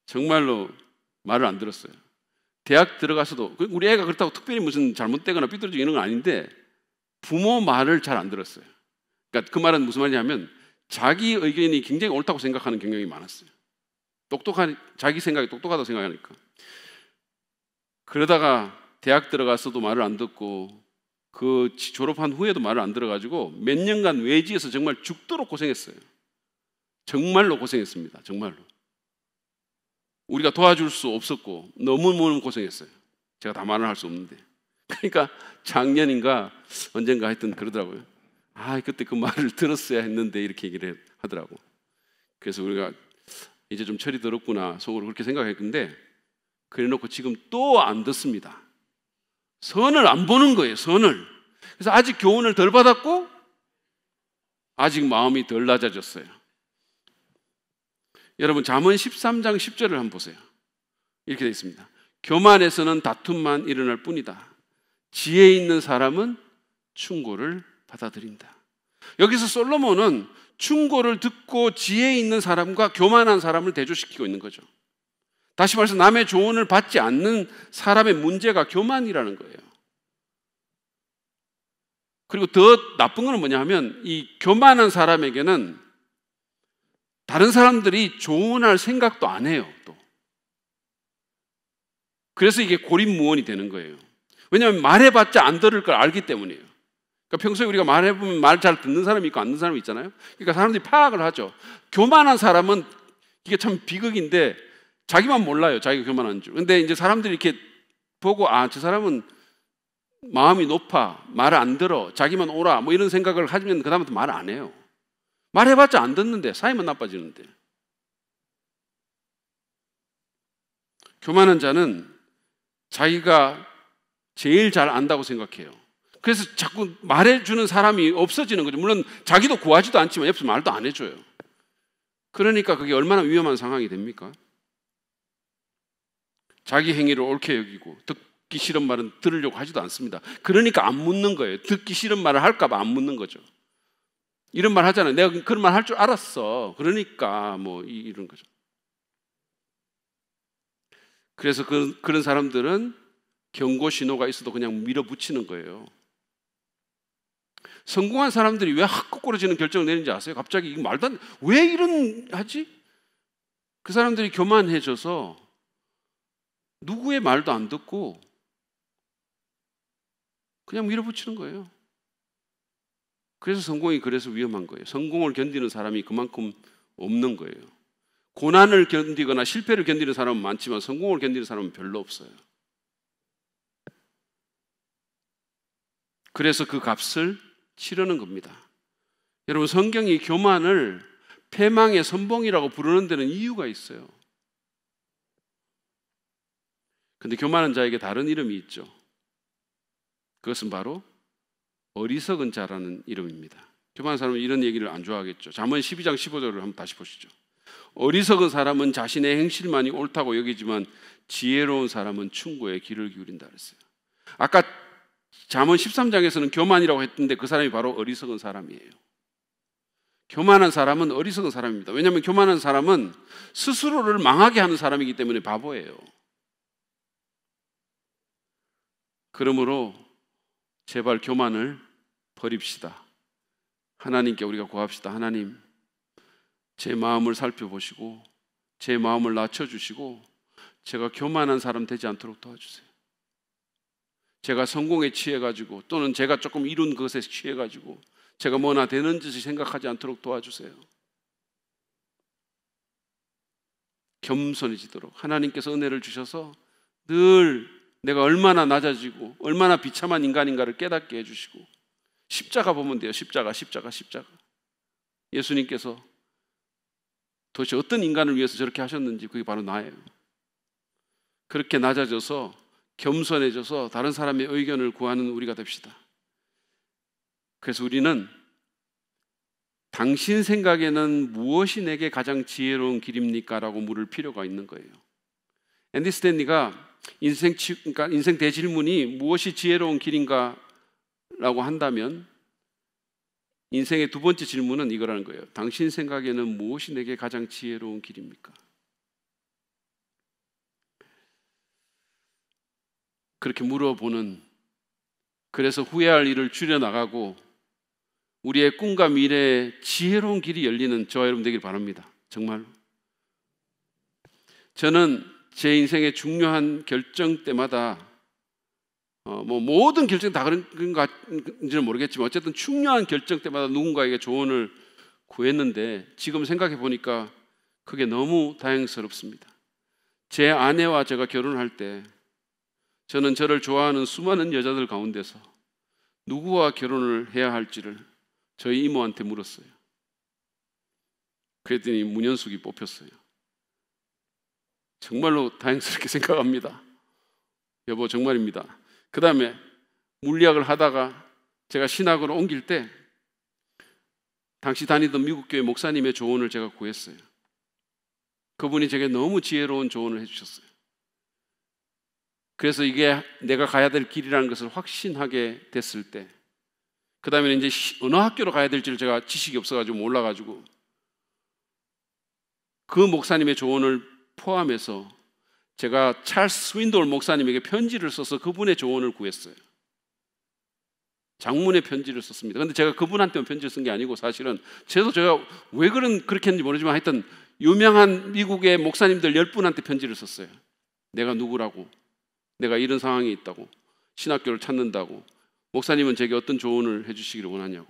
정말로 말을 안 들었어요. 대학 들어가서도 우리 애가 그렇다고 특별히 무슨 잘못되거나 삐뚤어지고 이런 건 아닌데 부모 말을 잘 안 들었어요. 그러니까 그 말은 무슨 말이냐면 자기 의견이 굉장히 옳다고 생각하는 경향이 많았어요. 자기 생각이 똑똑하다고 생각하니까. 그러다가 대학 들어가서도 말을 안 듣고 그 졸업한 후에도 말을 안 들어가지고 몇 년간 외지에서 정말 죽도록 고생했어요. 정말로 고생했습니다. 정말로. 우리가 도와줄 수 없었고 너무너무 고생했어요. 제가 다 말을 할 수 없는데. 그러니까 작년인가 언젠가 하여튼 그러더라고요. 그때 그 말을 들었어야 했는데 이렇게 얘기를 하더라고. 그래서 우리가 이제 좀 철이 들었구나 속으로 그렇게 생각했는데 그래놓고 지금 또 안 듣습니다. 선을 안 보는 거예요. 선을. 그래서 아직 교훈을 덜 받았고 아직 마음이 덜 낮아졌어요. 여러분 잠언 13장 10절을 한번 보세요. 이렇게 되어 있습니다. 교만에서는 다툼만 일어날 뿐이다. 지혜 있는 사람은 충고를 받아들인다. 여기서 솔로몬은 충고를 듣고 지혜 있는 사람과 교만한 사람을 대조시키고 있는 거죠. 다시 말해서 남의 조언을 받지 않는 사람의 문제가 교만이라는 거예요. 그리고 더 나쁜 거는 뭐냐 하면 이 교만한 사람에게는 다른 사람들이 조언할 생각도 안 해요, 또. 그래서 이게 고립무원이 되는 거예요. 왜냐하면 말해봤자 안 들을 걸 알기 때문이에요. 그러니까 평소에 우리가 말해보면 말 잘 듣는 사람이 있고 안 듣는 사람이 있잖아요. 그러니까 사람들이 파악을 하죠. 교만한 사람은 이게 참 비극인데 자기만 몰라요, 자기가 교만한 줄. 근데 이제 사람들이 이렇게 보고 저 사람은 마음이 높아, 말을 안 들어, 자기만 옳아, 뭐 이런 생각을 하면 그 다음부터 말을 안 해요. 말해봤자 안 듣는데, 사이만 나빠지는데. 교만한 자는 자기가 제일 잘 안다고 생각해요. 그래서 자꾸 말해주는 사람이 없어지는 거죠. 물론 자기도 구하지도 않지만 옆에서 말도 안 해줘요. 그러니까 그게 얼마나 위험한 상황이 됩니까? 자기 행위를 옳게 여기고 듣기 싫은 말은 들으려고 하지도 않습니다. 그러니까 안 묻는 거예요. 듣기 싫은 말을 할까 봐 안 묻는 거죠. 이런 말 하잖아요. 내가 그런 말 할 줄 알았어. 그러니까 뭐 이런 거죠. 그래서 그런 사람들은 경고 신호가 있어도 그냥 밀어붙이는 거예요. 성공한 사람들이 왜 거꾸로지는 결정을 내는지 아세요? 갑자기 이거 말도 안 돼. 왜 이런 하지? 그 사람들이 교만해져서 누구의 말도 안 듣고 그냥 밀어붙이는 거예요. 그래서 성공이 그래서 위험한 거예요. 성공을 견디는 사람이 그만큼 없는 거예요. 고난을 견디거나 실패를 견디는 사람은 많지만 성공을 견디는 사람은 별로 없어요. 그래서 그 값을 치르는 겁니다. 여러분, 성경이 교만을 패망의 선봉이라고 부르는 데는 이유가 있어요. 근데 교만한 자에게 다른 이름이 있죠. 그것은 바로 어리석은 자라는 이름입니다. 교만한 사람은 이런 얘기를 안 좋아하겠죠. 잠언 12장 15절을 한번 다시 보시죠. 어리석은 사람은 자신의 행실만이 옳다고 여기지만 지혜로운 사람은 충고에 귀를 기울인다 그랬어요. 아까 잠언 13장에서는 교만이라고 했는데 그 사람이 바로 어리석은 사람이에요. 교만한 사람은 어리석은 사람입니다. 왜냐하면 교만한 사람은 스스로를 망하게 하는 사람이기 때문에 바보예요. 그러므로 제발 교만을 버립시다. 하나님께 우리가 구합시다. 하나님, 제 마음을 살펴보시고 제 마음을 낮춰주시고 제가 교만한 사람 되지 않도록 도와주세요. 제가 성공에 취해가지고 또는 제가 조금 이룬 것에 취해가지고 제가 뭐나 되는 짓을 생각하지 않도록 도와주세요. 겸손해지도록 하나님께서 은혜를 주셔서 늘 내가 얼마나 낮아지고 얼마나 비참한 인간인가를 깨닫게 해주시고, 십자가 보면 돼요. 십자가. 예수님께서 도대체 어떤 인간을 위해서 저렇게 하셨는지 그게 바로 나예요. 그렇게 낮아져서 겸손해져서 다른 사람의 의견을 구하는 우리가 됩시다. 그래서 우리는 당신 생각에는 무엇이 내게 가장 지혜로운 길입니까? 라고 물을 필요가 있는 거예요. 앤디 스탠리가 인생 대질문이 무엇이 지혜로운 길인가? 라고 한다면 인생의 두 번째 질문은 이거라는 거예요. 당신 생각에는 무엇이 내게 가장 지혜로운 길입니까? 그렇게 물어보는, 그래서 후회할 일을 줄여나가고 우리의 꿈과 미래에 지혜로운 길이 열리는 저와 여러분 되길 바랍니다. 정말로. 저는 제 인생의 중요한 결정 때마다 모든 결정이 다 그런지는 모르겠지만 어쨌든 중요한 결정 때마다 누군가에게 조언을 구했는데 지금 생각해 보니까 그게 너무 다행스럽습니다. 제 아내와 제가 결혼할 때 저는 저를 좋아하는 수많은 여자들 가운데서 누구와 결혼을 해야 할지를 저희 이모한테 물었어요. 그랬더니 문현숙이 뽑혔어요. 정말로 다행스럽게 생각합니다. 여보, 정말입니다. 그 다음에 물리학을 하다가 제가 신학으로 옮길 때 당시 다니던 미국 교회 목사님의 조언을 제가 구했어요. 그분이 제게 너무 지혜로운 조언을 해주셨어요. 그래서 이게 내가 가야 될 길이라는 것을 확신하게 됐을 때, 그 다음에는 이제 어느 학교로 가야 될지를 제가 지식이 없어가지고 몰라가지고 그 목사님의 조언을 포함해서 제가 찰스 스윈돌 목사님에게 편지를 써서 그분의 조언을 구했어요. 장문의 편지를 썼습니다. 근데 제가 그분한테만 편지를 쓴 게 아니고 사실은 제가 왜 그렇게 했는지 모르지만 하여튼 유명한 미국의 목사님들 10분한테 편지를 썼어요. 내가 누구라고, 내가 이런 상황이 있다고, 신학교를 찾는다고, 목사님은 제게 어떤 조언을 해주시기를 원하냐고.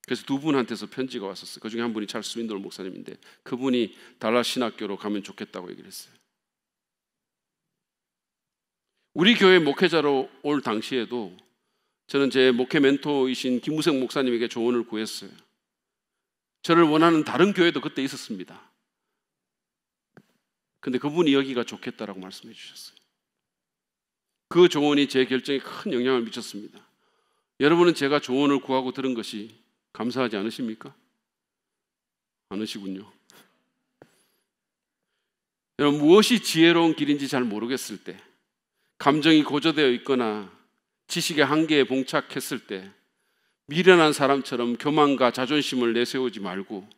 그래서 2분한테서 편지가 왔었어요. 그 중에 한 분이 찰스 윈돌 목사님인데 그분이 달라스 신학교로 가면 좋겠다고 얘기를 했어요. 우리 교회 목회자로 올 당시에도 저는 제 목회 멘토이신 김무성 목사님에게 조언을 구했어요. 저를 원하는 다른 교회도 그때 있었습니다. 근데 그분이 여기가 좋겠다라고 말씀해 주셨어요. 그 조언이 제 결정에 큰 영향을 미쳤습니다. 여러분은 제가 조언을 구하고 들은 것이 감사하지 않으십니까? 않으시군요. 여러분, 무엇이 지혜로운 길인지 잘 모르겠을 때, 감정이 고조되어 있거나 지식의 한계에 봉착했을 때 미련한 사람처럼 교만과 자존심을 내세우지 말고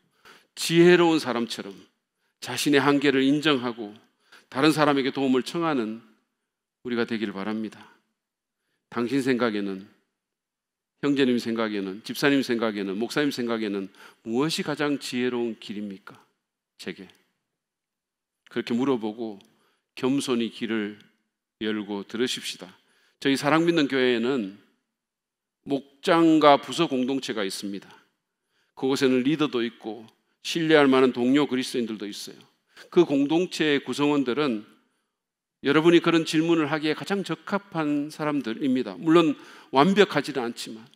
지혜로운 사람처럼 자신의 한계를 인정하고 다른 사람에게 도움을 청하는 우리가 되기를 바랍니다. 당신 생각에는, 형제님 생각에는, 집사님 생각에는, 목사님 생각에는 무엇이 가장 지혜로운 길입니까? 제게 그렇게 물어보고 겸손히 길을 열고 들으십시다. 저희 사랑 믿는 교회에는 목장과 부서 공동체가 있습니다. 그곳에는 리더도 있고 신뢰할 만한 동료 그리스도인들도 있어요. 그 공동체의 구성원들은 여러분이 그런 질문을 하기에 가장 적합한 사람들입니다. 물론 완벽하지는 않지만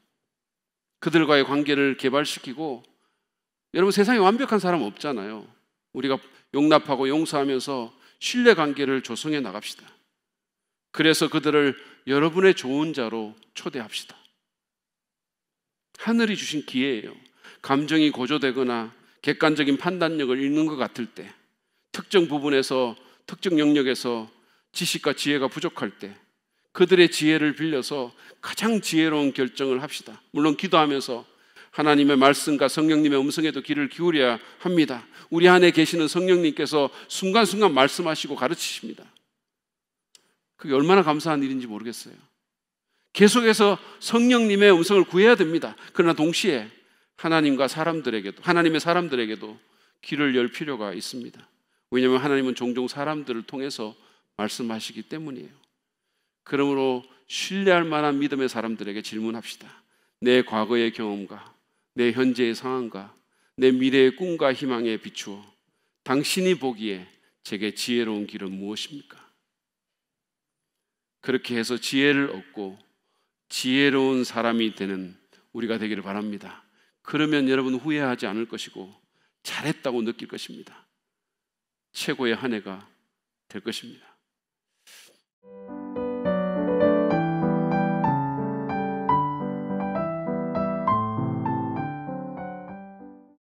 그들과의 관계를 개발시키고, 여러분 세상에 완벽한 사람 없잖아요. 우리가 용납하고 용서하면서 신뢰관계를 조성해 나갑시다. 그래서 그들을 여러분의 좋은 자로 초대합시다. 하늘이 주신 기회예요. 감정이 고조되거나 객관적인 판단력을 잃는 것 같을 때, 특정 부분에서, 특정 영역에서 지식과 지혜가 부족할 때 그들의 지혜를 빌려서 가장 지혜로운 결정을 합시다. 물론 기도하면서 하나님의 말씀과 성령님의 음성에도 귀를 기울여야 합니다. 우리 안에 계시는 성령님께서 순간순간 말씀하시고 가르치십니다. 그게 얼마나 감사한 일인지 모르겠어요. 계속해서 성령님의 음성을 구해야 됩니다. 그러나 동시에 하나님의 사람들에게도 귀를 열 필요가 있습니다. 왜냐하면 하나님은 종종 사람들을 통해서 말씀하시기 때문이에요. 그러므로 신뢰할 만한 믿음의 사람들에게 질문합시다. 내 과거의 경험과 내 현재의 상황과 내 미래의 꿈과 희망에 비추어 당신이 보기에 제게 지혜로운 길은 무엇입니까? 그렇게 해서 지혜를 얻고 지혜로운 사람이 되는 우리가 되기를 바랍니다. 그러면 여러분 후회하지 않을 것이고 잘했다고 느낄 것입니다. 최고의 한 해가 될 것입니다.